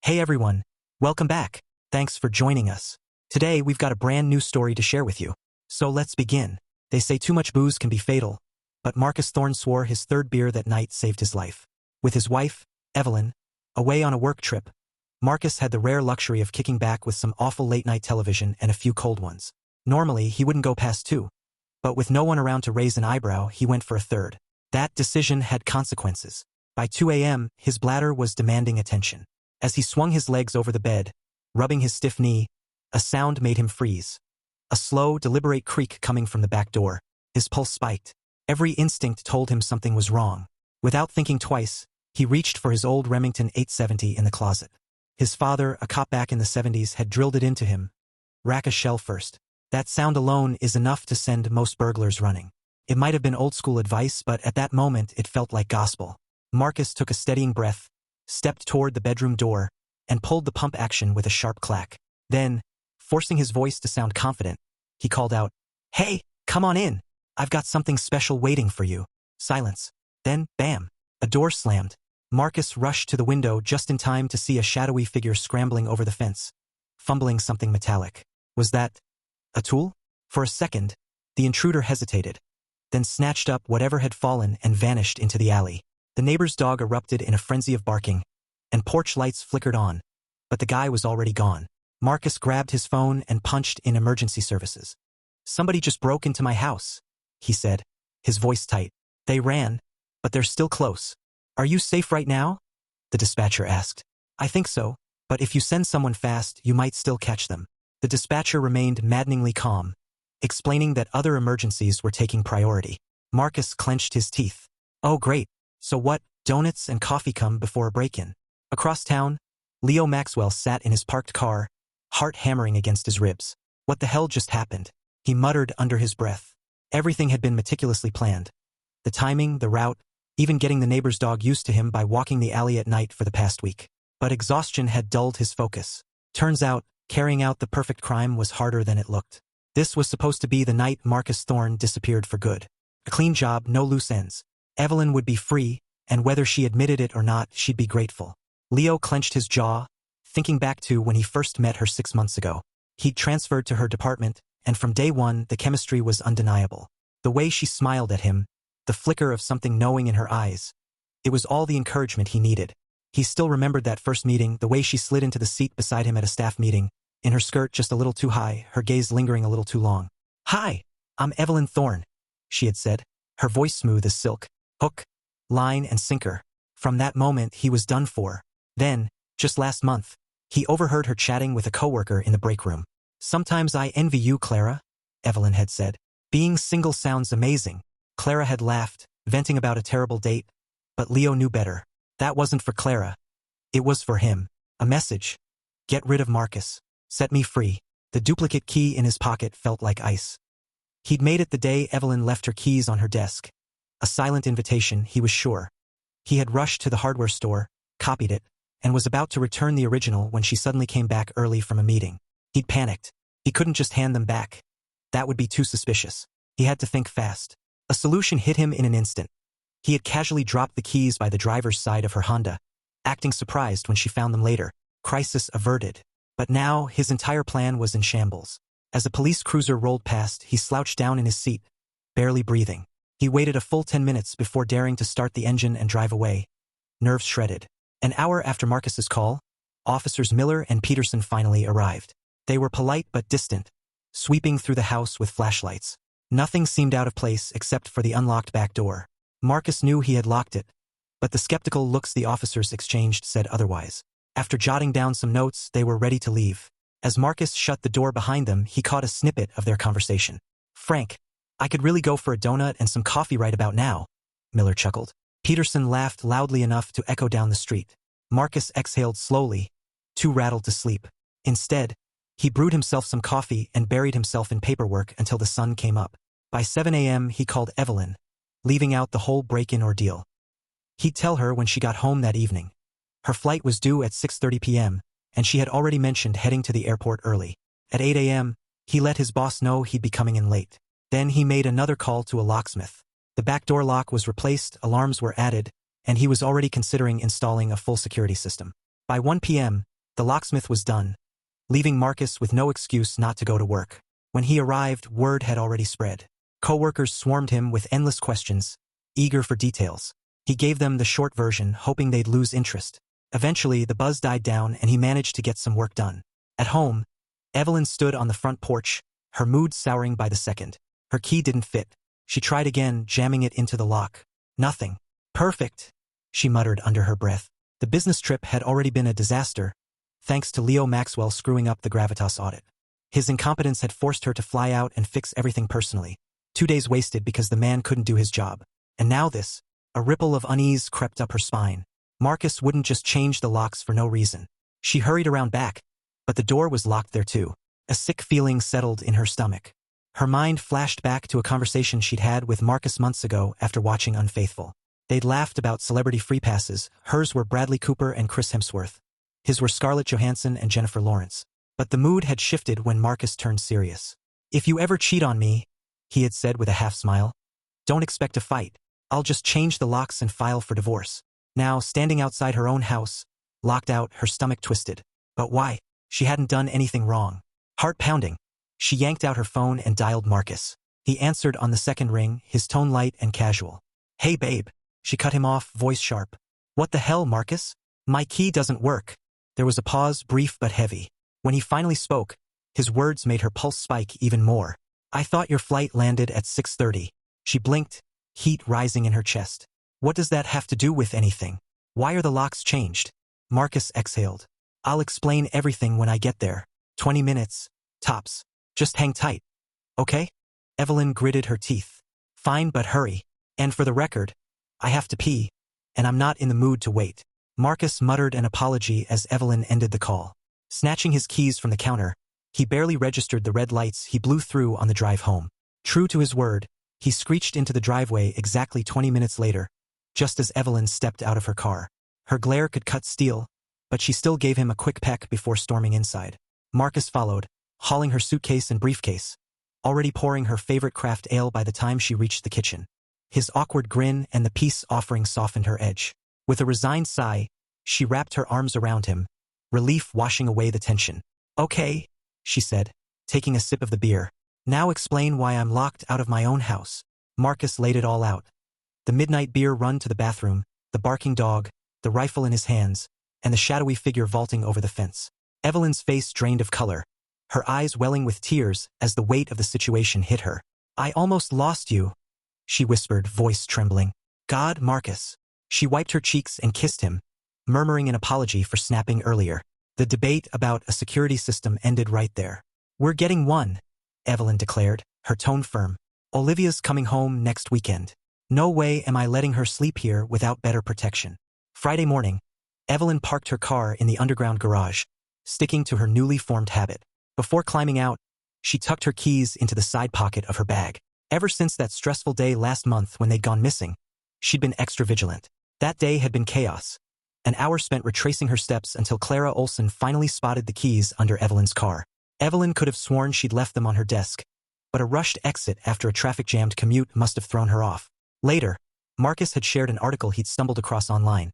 Hey everyone, welcome back. Thanks for joining us. Today we've got a brand new story to share with you. So let's begin. They say too much booze can be fatal, but Marcus Thorne swore his third beer that night saved his life. With his wife, Evelyn, away on a work trip, Marcus had the rare luxury of kicking back with some awful late-night television and a few cold ones. Normally, he wouldn't go past 2, but with no one around to raise an eyebrow, he went for a third. That decision had consequences. By 2 a.m., his bladder was demanding attention. As he swung his legs over the bed, rubbing his stiff knee, a sound made him freeze. A slow, deliberate creak coming from the back door. His pulse spiked. Every instinct told him something was wrong. Without thinking twice, he reached for his old Remington 870 in the closet. His father, a cop back in the 70s, had drilled it into him. Rack a shell first. That sound alone is enough to send most burglars running. It might have been old-school advice, but at that moment it felt like gospel. Marcus took a steadying breath, stepped toward the bedroom door, and pulled the pump action with a sharp clack. Then, forcing his voice to sound confident, he called out, "Hey, come on in. I've got something special waiting for you." Silence. Then, bam, a door slammed. Marcus rushed to the window just in time to see a shadowy figure scrambling over the fence, fumbling something metallic. Was that a tool? For a second, the intruder hesitated, then snatched up whatever had fallen and vanished into the alley. The neighbor's dog erupted in a frenzy of barking, and porch lights flickered on, but the guy was already gone. Marcus grabbed his phone and punched in emergency services. "Somebody just broke into my house," he said, his voice tight. "They ran, but they're still close. Are you safe right now?" the dispatcher asked. "I think so, but if you send someone fast, you might still catch them." The dispatcher remained maddeningly calm, explaining that other emergencies were taking priority. Marcus clenched his teeth. "Oh great. So what, donuts and coffee come before a break-in?" Across town, Leo Maxwell sat in his parked car, heart hammering against his ribs. What the hell just happened? He muttered under his breath. Everything had been meticulously planned. The timing, the route, even getting the neighbor's dog used to him by walking the alley at night for the past week. But exhaustion had dulled his focus. Turns out, carrying out the perfect crime was harder than it looked. This was supposed to be the night Marcus Thorne disappeared for good. A clean job, no loose ends. Evelyn would be free, and whether she admitted it or not, she'd be grateful. Leo clenched his jaw, thinking back to when he first met her 6 months ago. He'd transferred to her department, and from day one, the chemistry was undeniable. The way she smiled at him, the flicker of something knowing in her eyes. It was all the encouragement he needed. He still remembered that first meeting, the way she slid into the seat beside him at a staff meeting, in her skirt just a little too high, her gaze lingering a little too long. "Hi, I'm Evelyn Thorne," she had said, her voice smooth as silk. Hook, line, and sinker. From that moment, he was done for. Then, just last month, he overheard her chatting with a coworker in the break room. "Sometimes I envy you, Clara," Evelyn had said. "Being single sounds amazing." Clara had laughed, venting about a terrible date, but Leo knew better. That wasn't for Clara. It was for him. A message. "Get rid of Marcus. Set me free." The duplicate key in his pocket felt like ice. He'd made it the day Evelyn left her keys on her desk. A silent invitation, he was sure. He had rushed to the hardware store, copied it, and was about to return the original when she suddenly came back early from a meeting. He'd panicked. He couldn't just hand them back. That would be too suspicious. He had to think fast. A solution hit him in an instant. He had casually dropped the keys by the driver's side of her Honda, acting surprised when she found them later. Crisis averted. But now, his entire plan was in shambles. As a police cruiser rolled past, he slouched down in his seat, barely breathing. He waited a full 10 minutes before daring to start the engine and drive away, nerves shredded. An hour after Marcus's call, officers Miller and Peterson finally arrived. They were polite but distant, sweeping through the house with flashlights. Nothing seemed out of place except for the unlocked back door. Marcus knew he had locked it, but the skeptical looks the officers exchanged said otherwise. After jotting down some notes, they were ready to leave. As Marcus shut the door behind them, he caught a snippet of their conversation. "Frank, I could really go for a donut and some coffee right about now," Miller chuckled. Peterson laughed loudly enough to echo down the street. Marcus exhaled slowly, too rattled to sleep. Instead, he brewed himself some coffee and buried himself in paperwork until the sun came up. By 7 a.m. he called Evelyn, leaving out the whole break-in ordeal. He'd tell her when she got home that evening. Her flight was due at 6:30 p.m., and she had already mentioned heading to the airport early. At 8 a.m., he let his boss know he'd be coming in late. Then he made another call to a locksmith. The back door lock was replaced, alarms were added, and he was already considering installing a full security system. By 1 p.m., The locksmith was done, leaving Marcus with no excuse not to go to work. When he arrived, word had already spread. Coworkers swarmed him with endless questions, eager for details. He gave them the short version, hoping they'd lose interest. Eventually, the buzz died down and he managed to get some work done. At home, Evelyn stood on the front porch, her mood souring by the second. Her key didn't fit. She tried again, jamming it into the lock. Nothing. Perfect, she muttered under her breath. The business trip had already been a disaster, thanks to Leo Maxwell screwing up the Gravitas audit. His incompetence had forced her to fly out and fix everything personally. 2 days wasted because the man couldn't do his job. And now this. A ripple of unease crept up her spine. Marcus wouldn't just change the locks for no reason. She hurried around back, but the door was locked there too. A sick feeling settled in her stomach. Her mind flashed back to a conversation she'd had with Marcus months ago after watching Unfaithful. They'd laughed about celebrity free passes. Hers were Bradley Cooper and Chris Hemsworth. His were Scarlett Johansson and Jennifer Lawrence. But the mood had shifted when Marcus turned serious. "If you ever cheat on me," he had said with a half smile, "don't expect a fight. I'll just change the locks and file for divorce." Now, standing outside her own house, locked out, her stomach twisted. But why? She hadn't done anything wrong. Heart pounding, she yanked out her phone and dialed Marcus. He answered on the second ring, his tone light and casual. "Hey babe." She cut him off, voice sharp. "What the hell, Marcus? My key doesn't work." There was a pause, brief but heavy. When he finally spoke, his words made her pulse spike even more. "I thought your flight landed at 6:30. She blinked, heat rising in her chest. "What does that have to do with anything? Why are the locks changed?" Marcus exhaled. "I'll explain everything when I get there. 20 minutes, tops. Just hang tight. Okay?" Evelyn gritted her teeth. "Fine, but hurry. And for the record, I have to pee, and I'm not in the mood to wait." Marcus muttered an apology as Evelyn ended the call. Snatching his keys from the counter, he barely registered the red lights he blew through on the drive home. True to his word, he screeched into the driveway exactly 20 minutes later, just as Evelyn stepped out of her car. Her glare could cut steel, but she still gave him a quick peck before storming inside. Marcus followed, hauling her suitcase and briefcase, already pouring her favorite craft ale by the time she reached the kitchen. His awkward grin and the peace offering softened her edge. With a resigned sigh, she wrapped her arms around him, relief washing away the tension. "Okay," she said, taking a sip of the beer. "Now explain why I'm locked out of my own house." Marcus laid it all out. The midnight beer run to the bathroom, the barking dog, the rifle in his hands, and the shadowy figure vaulting over the fence. Evelyn's face drained of color, her eyes welling with tears as the weight of the situation hit her. "I almost lost you," she whispered, voice trembling. "God, Marcus." She wiped her cheeks and kissed him, murmuring an apology for snapping earlier. The debate about a security system ended right there. "We're getting one," Evelyn declared, her tone firm. "Olivia's coming home next weekend. No way am I letting her sleep here without better protection." Friday morning, Evelyn parked her car in the underground garage, sticking to her newly formed habit. Before climbing out, she tucked her keys into the side pocket of her bag. Ever since that stressful day last month when they'd gone missing, she'd been extra vigilant. That day had been chaos. An hour spent retracing her steps until Clara Olson finally spotted the keys under Evelyn's car. Evelyn could have sworn she'd left them on her desk, but a rushed exit after a traffic-jammed commute must have thrown her off. Later, Marcus had shared an article he'd stumbled across online.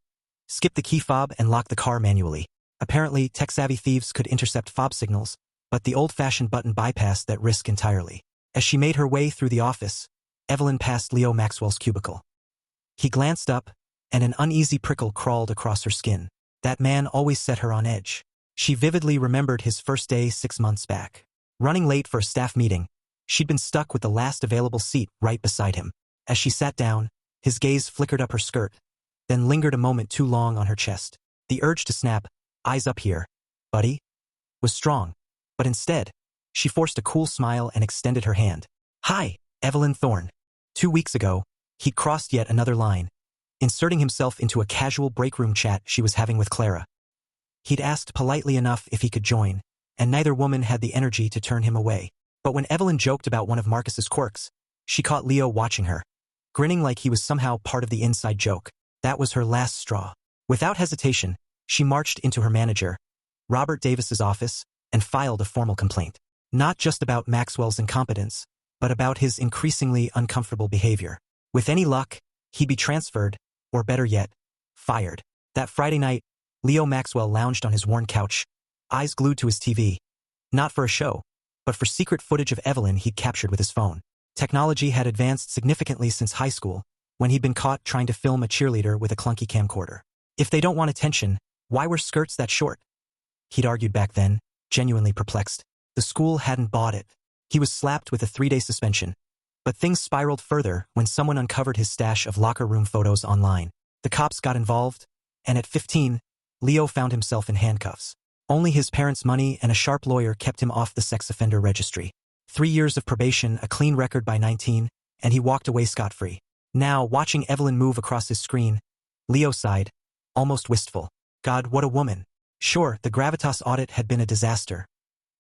Skip the key fob and lock the car manually. Apparently, tech-savvy thieves could intercept fob signals, but the old-fashioned button bypassed that risk entirely. As she made her way through the office, Evelyn passed Leo Maxwell's cubicle. He glanced up, and an uneasy prickle crawled across her skin. That man always set her on edge. She vividly remembered his first day 6 months back. Running late for a staff meeting, she'd been stuck with the last available seat right beside him. As she sat down, his gaze flickered up her skirt, then lingered a moment too long on her chest. The urge to snap, "Eyes up here, buddy," was strong, but instead, she forced a cool smile and extended her hand. "Hi, Evelyn Thorne." 2 weeks ago, he'd crossed yet another line, inserting himself into a casual break-room chat she was having with Clara. He'd asked politely enough if he could join, and neither woman had the energy to turn him away. But when Evelyn joked about one of Marcus's quirks, she caught Leo watching her, grinning like he was somehow part of the inside joke. That was her last straw. Without hesitation, she marched into her manager, Robert Davis's office, and filed a formal complaint. Not just about Maxwell's incompetence, but about his increasingly uncomfortable behavior. With any luck, he'd be transferred, or better yet, fired. That Friday night, Leo Maxwell lounged on his worn couch, eyes glued to his TV. Not for a show, but for secret footage of Evelyn he'd captured with his phone. Technology had advanced significantly since high school, when he'd been caught trying to film a cheerleader with a clunky camcorder. If they don't want attention, why were skirts that short? He'd argued back then, genuinely perplexed. The school hadn't bought it. He was slapped with a 3-day suspension. But things spiraled further when someone uncovered his stash of locker room photos online. The cops got involved, and at 15, Leo found himself in handcuffs. Only his parents' money and a sharp lawyer kept him off the sex offender registry. 3 years of probation, a clean record by 19, and he walked away scot-free. Now, watching Evelyn move across his screen, Leo sighed, almost wistful. God, what a woman. Sure, the Gravitas audit had been a disaster.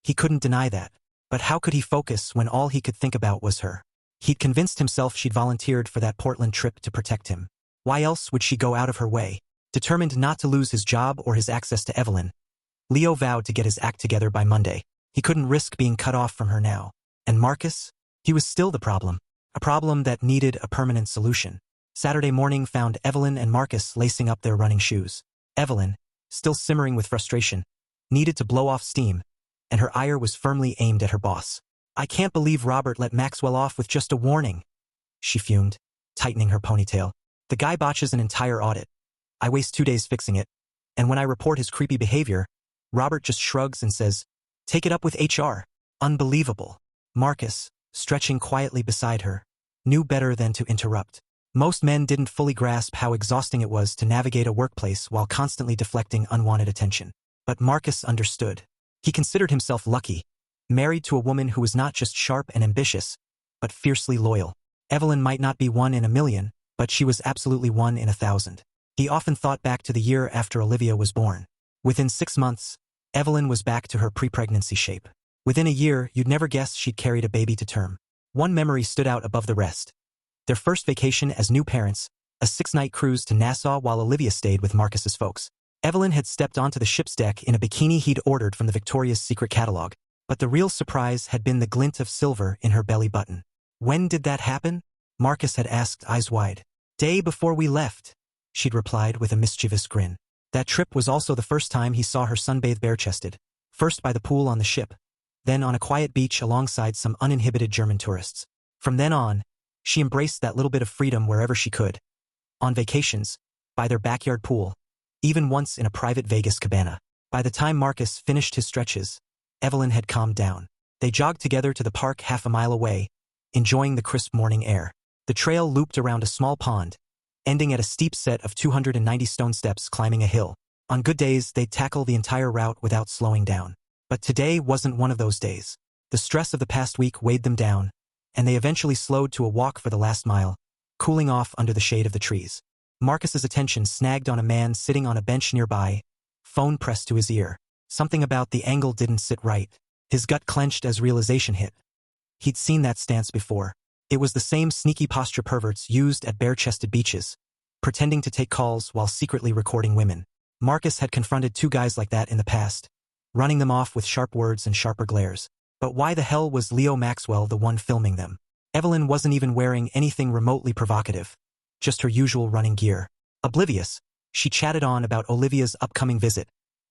He couldn't deny that. But how could he focus when all he could think about was her? He'd convinced himself she'd volunteered for that Portland trip to protect him. Why else would she go out of her way? Determined not to lose his job or his access to Evelyn, Leo vowed to get his act together by Monday. He couldn't risk being cut off from her now. And Marcus? He was still the problem. A problem that needed a permanent solution. Saturday morning found Evelyn and Marcus lacing up their running shoes. Evelyn, still simmering with frustration, needed to blow off steam, and her ire was firmly aimed at her boss. I can't believe Robert let Maxwell off with just a warning, she fumed, tightening her ponytail. The guy botches an entire audit. I waste 2 days fixing it, and when I report his creepy behavior, Robert just shrugs and says, take it up with HR. Unbelievable. Marcus, stretching quietly beside her, knew better than to interrupt. Most men didn't fully grasp how exhausting it was to navigate a workplace while constantly deflecting unwanted attention. But Marcus understood. He considered himself lucky, married to a woman who was not just sharp and ambitious, but fiercely loyal. Evelyn might not be 1 in a million, but she was absolutely 1 in 1,000. He often thought back to the year after Olivia was born. Within 6 months, Evelyn was back to her pre-pregnancy shape. Within a year, you'd never guess she'd carried a baby to term. One memory stood out above the rest. Their first vacation as new parents, a 6-night cruise to Nassau while Olivia stayed with Marcus's folks. Evelyn had stepped onto the ship's deck in a bikini he'd ordered from the Victoria's Secret catalog, but the real surprise had been the glint of silver in her belly button. When did that happen? Marcus had asked, eyes wide. Day before we left, she'd replied with a mischievous grin. That trip was also the first time he saw her sunbathe bare-chested, first by the pool on the ship, then on a quiet beach alongside some uninhibited German tourists. From then on, she embraced that little bit of freedom wherever she could. On vacations, by their backyard pool, even once in a private Vegas cabana. By the time Marcus finished his stretches, Evelyn had calmed down. They jogged together to the park half a mile away, enjoying the crisp morning air. The trail looped around a small pond, ending at a steep set of 290 stone steps climbing a hill. On good days, they'd tackle the entire route without slowing down. But today wasn't one of those days. The stress of the past week weighed them down, and they eventually slowed to a walk for the last mile, cooling off under the shade of the trees. Marcus's attention snagged on a man sitting on a bench nearby, phone pressed to his ear. Something about the angle didn't sit right. His gut clenched as realization hit. He'd seen that stance before. It was the same sneaky posture perverts used at bare-chested beaches, pretending to take calls while secretly recording women. Marcus had confronted 2 guys like that in the past, running them off with sharp words and sharper glares. But why the hell was Leo Maxwell the one filming them? Evelyn wasn't even wearing anything remotely provocative, just her usual running gear. Oblivious, she chatted on about Olivia's upcoming visit,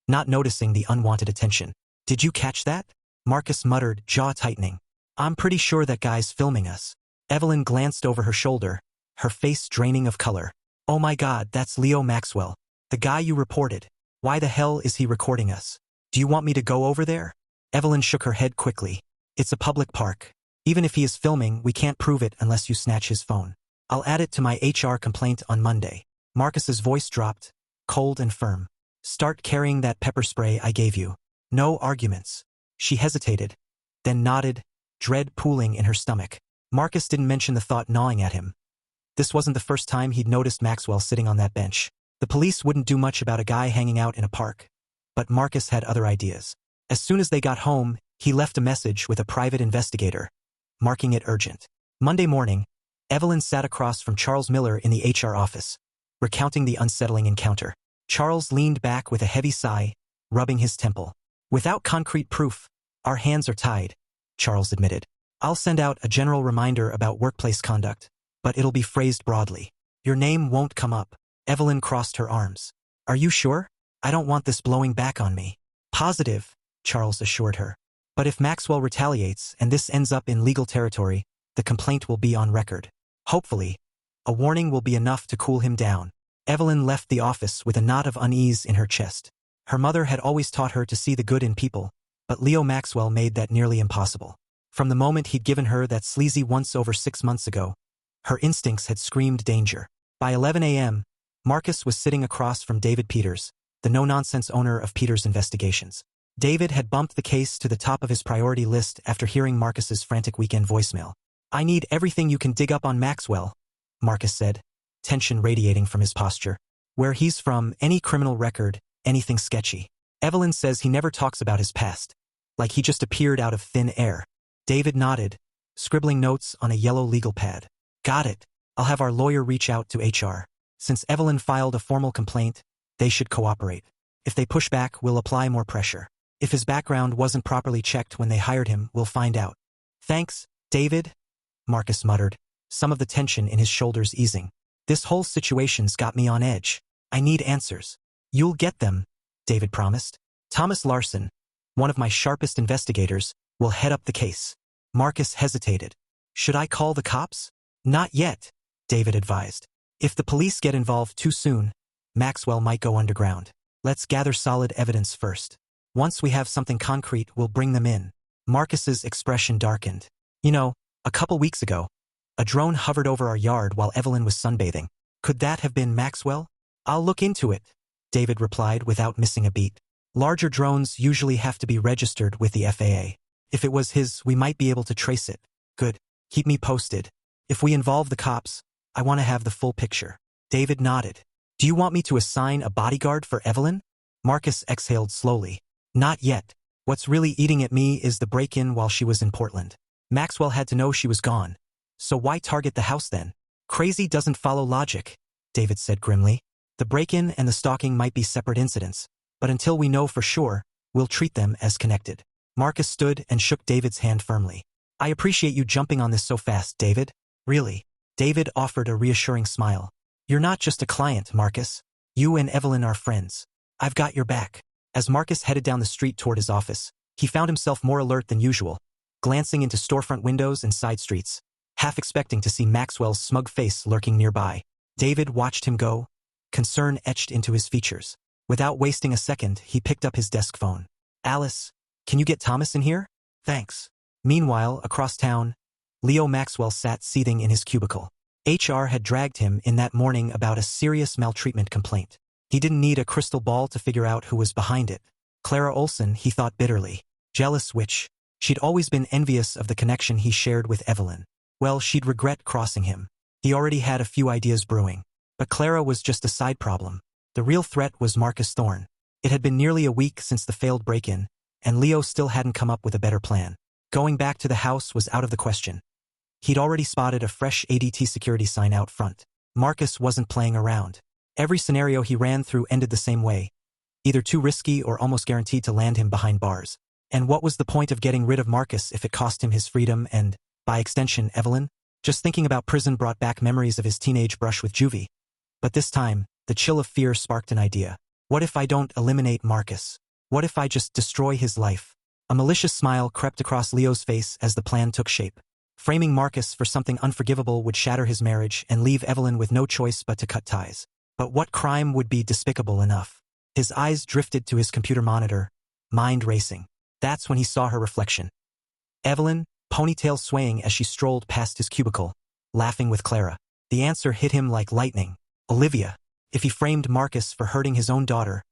not noticing the unwanted attention. Did you catch that? Marcus muttered, jaw tightening. I'm pretty sure that guy's filming us. Evelyn glanced over her shoulder, her face draining of color. Oh my God, that's Leo Maxwell, the guy you reported. Why the hell is he recording us? Do you want me to go over there? Evelyn shook her head quickly. It's a public park. Even if he is filming, we can't prove it unless you snatch his phone. I'll add it to my HR complaint on Monday. Marcus's voice dropped, cold and firm. Start carrying that pepper spray I gave you. No arguments. She hesitated, then nodded, dread pooling in her stomach. Marcus didn't mention the thought gnawing at him. This wasn't the first time he'd noticed Maxwell sitting on that bench. The police wouldn't do much about a guy hanging out in a park. But Marcus had other ideas. As soon as they got home, he left a message with a private investigator, marking it urgent. Monday morning, Evelyn sat across from Charles Miller in the HR office, recounting the unsettling encounter. Charles leaned back with a heavy sigh, rubbing his temple. Without concrete proof, our hands are tied, Charles admitted. I'll send out a general reminder about workplace conduct, but it'll be phrased broadly. Your name won't come up. Evelyn crossed her arms. Are you sure? I don't want this blowing back on me. Positive, Charles assured her. But if Maxwell retaliates and this ends up in legal territory, the complaint will be on record. Hopefully, a warning will be enough to cool him down. Evelyn left the office with a knot of unease in her chest. Her mother had always taught her to see the good in people, but Leo Maxwell made that nearly impossible. From the moment he'd given her that sleazy once over 6 months ago, her instincts had screamed danger. By 11 a.m., Marcus was sitting across from David Peters, the no-nonsense owner of Peters Investigations. David had bumped the case to the top of his priority list after hearing Marcus's frantic weekend voicemail. "I need everything you can dig up on Maxwell," Marcus said, tension radiating from his posture. "Where he's from, any criminal record, anything sketchy. Evelyn says he never talks about his past, like he just appeared out of thin air." David nodded, scribbling notes on a yellow legal pad. "Got it. I'll have our lawyer reach out to HR. Since Evelyn filed a formal complaint, they should cooperate. If they push back, we'll apply more pressure. If his background wasn't properly checked when they hired him, we'll find out." "Thanks, David," Marcus muttered, some of the tension in his shoulders easing. "This whole situation's got me on edge. I need answers." "You'll get them," David promised. "Thomas Larson, one of my sharpest investigators, will head up the case." Marcus hesitated. "Should I call the cops?" "Not yet," David advised. "If the police get involved too soon, Maxwell might go underground. Let's gather solid evidence first. Once we have something concrete, we'll bring them in." Marcus's expression darkened. "You know, a couple weeks ago, a drone hovered over our yard while Evelyn was sunbathing. Could that have been Maxwell?" "I'll look into it," David replied without missing a beat. "Larger drones usually have to be registered with the FAA. If it was his, we might be able to trace it." "Good. Keep me posted. If we involve the cops, I want to have the full picture." David nodded. "Do you want me to assign a bodyguard for Evelyn?" Marcus exhaled slowly. "Not yet. What's really eating at me is the break-in while she was in Portland. Maxwell had to know she was gone. So why target the house then?" "Crazy doesn't follow logic," David said grimly. "The break-in and the stalking might be separate incidents, but until we know for sure, we'll treat them as connected." Marcus stood and shook David's hand firmly. "I appreciate you jumping on this so fast, David. Really." David offered a reassuring smile. "You're not just a client, Marcus. You and Evelyn are friends. I've got your back." As Marcus headed down the street toward his office, he found himself more alert than usual, glancing into storefront windows and side streets, half expecting to see Maxwell's smug face lurking nearby. David watched him go, concern etched into his features. Without wasting a second, he picked up his desk phone. "Alice, can you get Thomas in here? Thanks." Meanwhile, across town, Leo Maxwell sat seething in his cubicle. HR had dragged him in that morning about a serious maltreatment complaint. He didn't need a crystal ball to figure out who was behind it. Clara Olson, he thought bitterly. Jealous witch. She'd always been envious of the connection he shared with Evelyn. Well, she'd regret crossing him. He already had a few ideas brewing. But Clara was just a side problem. The real threat was Marcus Thorne. It had been nearly a week since the failed break-in, and Leo still hadn't come up with a better plan. Going back to the house was out of the question. He'd already spotted a fresh ADT security sign out front. Marcus wasn't playing around. Every scenario he ran through ended the same way, either too risky or almost guaranteed to land him behind bars. And what was the point of getting rid of Marcus if it cost him his freedom and, by extension, Evelyn? Just thinking about prison brought back memories of his teenage brush with Juvie. But this time, the chill of fear sparked an idea. What if I don't eliminate Marcus? What if I just destroy his life? A malicious smile crept across Leo's face as the plan took shape. Framing Marcus for something unforgivable would shatter his marriage and leave Evelyn with no choice but to cut ties. But what crime would be despicable enough? His eyes drifted to his computer monitor, mind racing. That's when he saw her reflection. Evelyn, ponytail swaying as she strolled past his cubicle, laughing with Clara. The answer hit him like lightning. Olivia. If he framed Marcus for hurting his own daughter,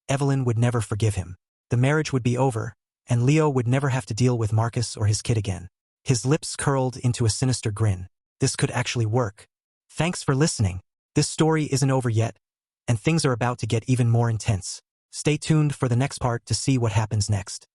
Evelyn would never forgive him. The marriage would be over, and Leo would never have to deal with Marcus or his kid again. His lips curled into a sinister grin. This could actually work. Thanks for listening. This story isn't over yet, and things are about to get even more intense. Stay tuned for the next part to see what happens next.